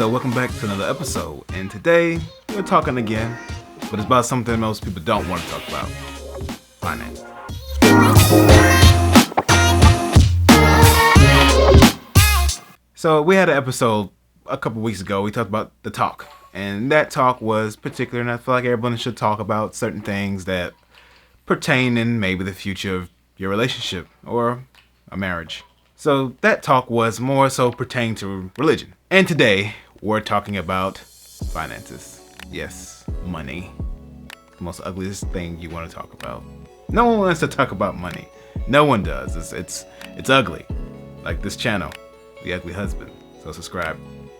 So welcome back to another episode, and today we're talking again, but it's about something most people don't want to talk about: finance. So we had an episode a couple weeks ago. We talked about the talk, and that talk was particular, and I feel like everyone should talk about certain things that pertain in maybe the future of your relationship or a marriage. So that talk was more so pertaining to religion. And today we're talking about finances. Yes, money. The most ugliest thing you want to talk about. No one wants to talk about money. No one does. It's ugly. Like this channel, The Ugly Husband. So subscribe.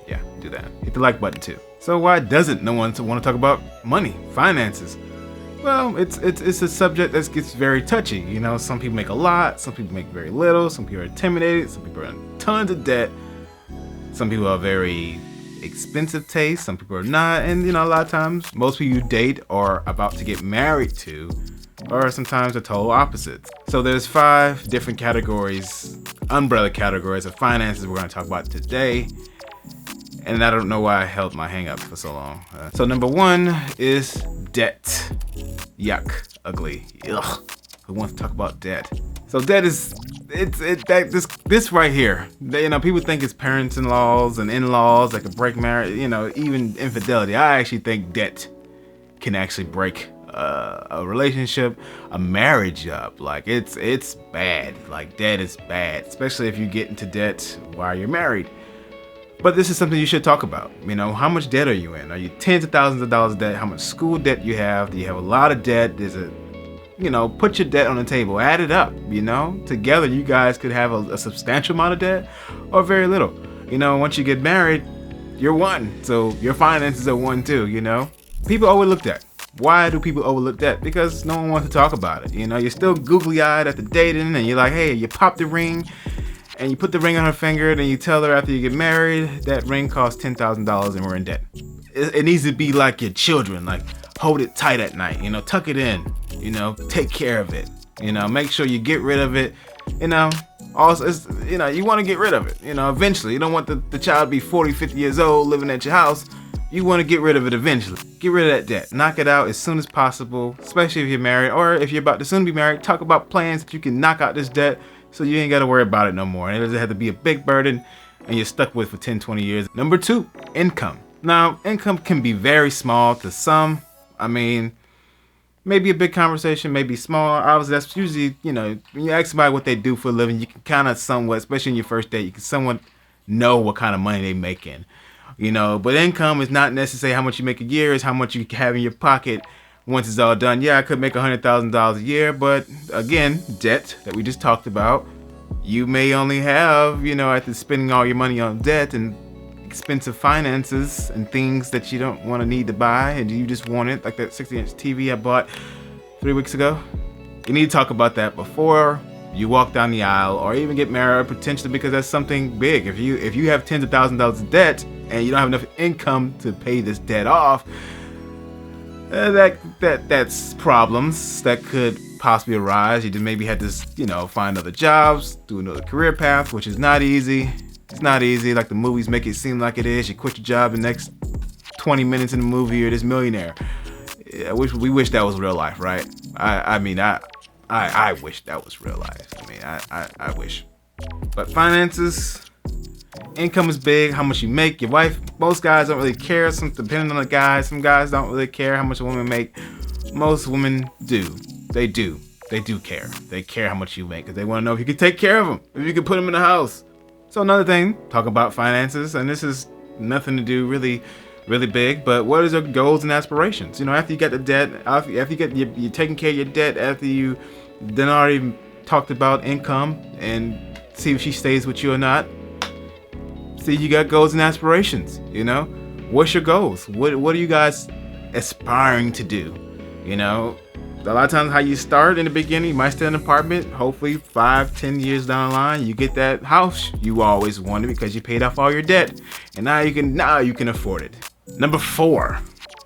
Yeah, do that. Hit the like button too. So why doesn't no one want to talk about money, finances? Well, it's a subject that gets very touchy. You know, some people make a lot, some people make very little, some people are intimidated, some people are in tons of debt, some people are very expensive taste, some people are not, and you know, a lot of times, most people you date or about to get married to are sometimes the total opposites. So there's 5 different categories, umbrella categories of finances we're going to talk about today. And I don't know why I held my hang up for so long. So number 1 is debt. Yuck. Ugly. Ugh. Who wants to talk about debt? So debt is this right here. You know, people think it's parents-in-laws and in-laws that can break marriage. You know, even infidelity. I actually think debt can actually break a relationship, a marriage up. Like it's bad. Like debt is bad, especially if you get into debt while you're married. But this is something you should talk about. You know, how much debt are you in? Are you tens of thousands of dollars of debt? How much school debt you have? Do you have a lot of debt? Put your debt on the table. Add it up, you know? Together, you guys could have a substantial amount of debt or very little. You know, once you get married, you're one. So your finances are one too, you know? People overlook that. Why do people overlook that? Because no one wants to talk about it. You know, you're still googly-eyed at the dating and you're like, hey, you pop the ring. And you put the ring on her finger, then you tell her after you get married, that ring costs $10,000 and we're in debt. It needs to be like your children, like hold it tight at night, you know, tuck it in, you know, take care of it, you know, make sure you get rid of it, you know, also, you want to get rid of it, you know, eventually. You don't want the child to be 40, 50 years old living at your house. You want to get rid of it eventually. Get rid of that debt. Knock it out as soon as possible, especially if you're married or if you're about to soon be married. Talk about plans that you can knock out this debt so you ain't got to worry about it no more. And it doesn't have to be a big burden and you're stuck with for 10, 20 years. Number 2, income. Now, income can be very small to some. I mean, maybe a big conversation, maybe small. Obviously, that's usually, you know, when you ask somebody what they do for a living, you can kind of somewhat, especially in your first date, you can somewhat know what kind of money they making. You know, but income is not necessarily how much you make a year, it's how much you have in your pocket once it's all done. Yeah, I could make $100,000 a year, but again, debt that we just talked about, you may only have, you know, after spending all your money on debt and expensive finances and things that you don't want to need to buy and you just want it, like that 60-inch TV I bought 3 weeks ago. You need to talk about that before you walk down the aisle or even get married, potentially, because that's something big. If you have tens of thousands of dollars of debt and you don't have enough income to pay this debt off, that's problems that could possibly arise. You just maybe had to, you know, find other jobs, do another career path, which is not easy. It's not easy. Like the movies make it seem like it is. You quit your job the next 20 minutes in the movie, you're this millionaire. We wish that was real life, right? I wish that was real life. I wish. But finances, income is big. How much you make, your wife. Most guys don't really care. Depending on the guy, some guys don't really care how much a woman make. Most women do. They do care. They care how much you make because they want to know if you can take care of them, if you can put them in the house. So another thing, talk about finances, and this is nothing to do really big, but what is your goals and aspirations? You know, after you get the debt, after you get you're taking care of your debt, after you then already talked about income and see if she stays with you or not. See, you got goals and aspirations, you know? What's your goals? What are you guys aspiring to do? You know, a lot of times how you start in the beginning, you might stay in an apartment. Hopefully 5-10 years down the line, you get that house you always wanted because you paid off all your debt. And now you can afford it. Number 4.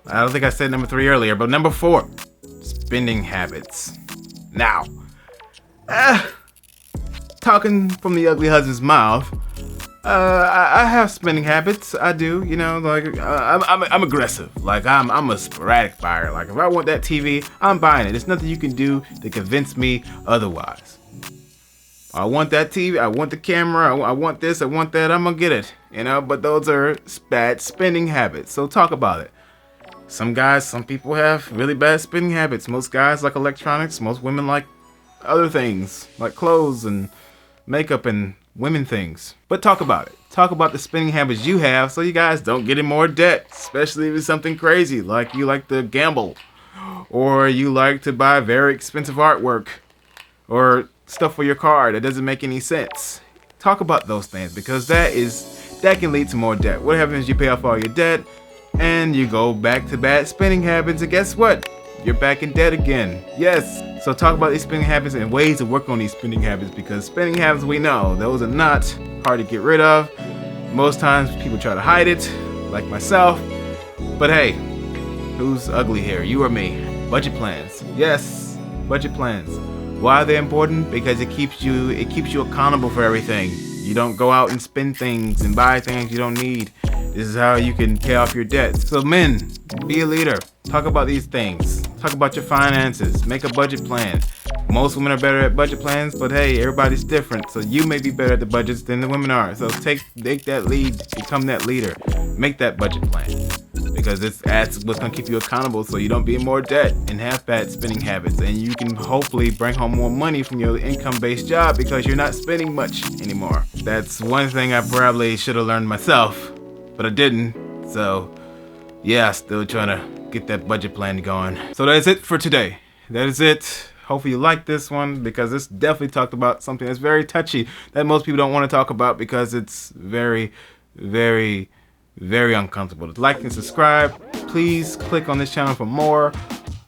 I don't think I said number 3 earlier, but number 4, spending habits. Now, talking from the ugly husband's mouth, I have spending habits. I do, you know, like I'm aggressive. Like I'm a sporadic buyer. Like if I want that TV, I'm buying it. There's nothing you can do to convince me otherwise. I want that TV. I want the camera. I want this. I want that. I'm gonna get it. You know, but those are bad spending habits. So talk about it. Some people have really bad spending habits. Most guys like electronics. Most women like other things, like clothes and makeup and women things. But talk about it. Talk about the spending habits you have so you guys don't get in more debt, especially if it's something crazy, like you like to gamble, or you like to buy very expensive artwork, or stuff for your car that doesn't make any sense. Talk about those things, because that can lead to more debt. What happens is you pay off all your debt and you go back to bad spending habits, and guess what? You're back in debt again. Yes. So talk about these spending habits and ways to work on these spending habits, because spending habits, we know, those are not hard to get rid of. Most times people try to hide it, like myself. But hey, who's ugly here? You or me? Budget plans. Yes, budget plans. Why are they important? Because it keeps you accountable for everything. You don't go out and spend things and buy things you don't need. This is how you can pay off your debts. So men, be a leader. Talk about these things. Talk about your finances. Make a budget plan. Most women are better at budget plans, but hey, everybody's different. So you may be better at the budgets than the women are. So take that lead, become that leader. Make that budget plan. Because that's what's going to keep you accountable so you don't be in more debt and have bad spending habits. And you can hopefully bring home more money from your income-based job because you're not spending much anymore. That's one thing I probably should have learned myself, but I didn't. So yeah, still trying to get that budget plan going. So that's it for today. That is it. Hopefully you like this one, because it's definitely talked about something that's very touchy that most people don't want to talk about because it's very, very, very uncomfortable. Like and subscribe. Please click on this channel for more.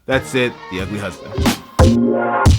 That's it. The Ugly Husband.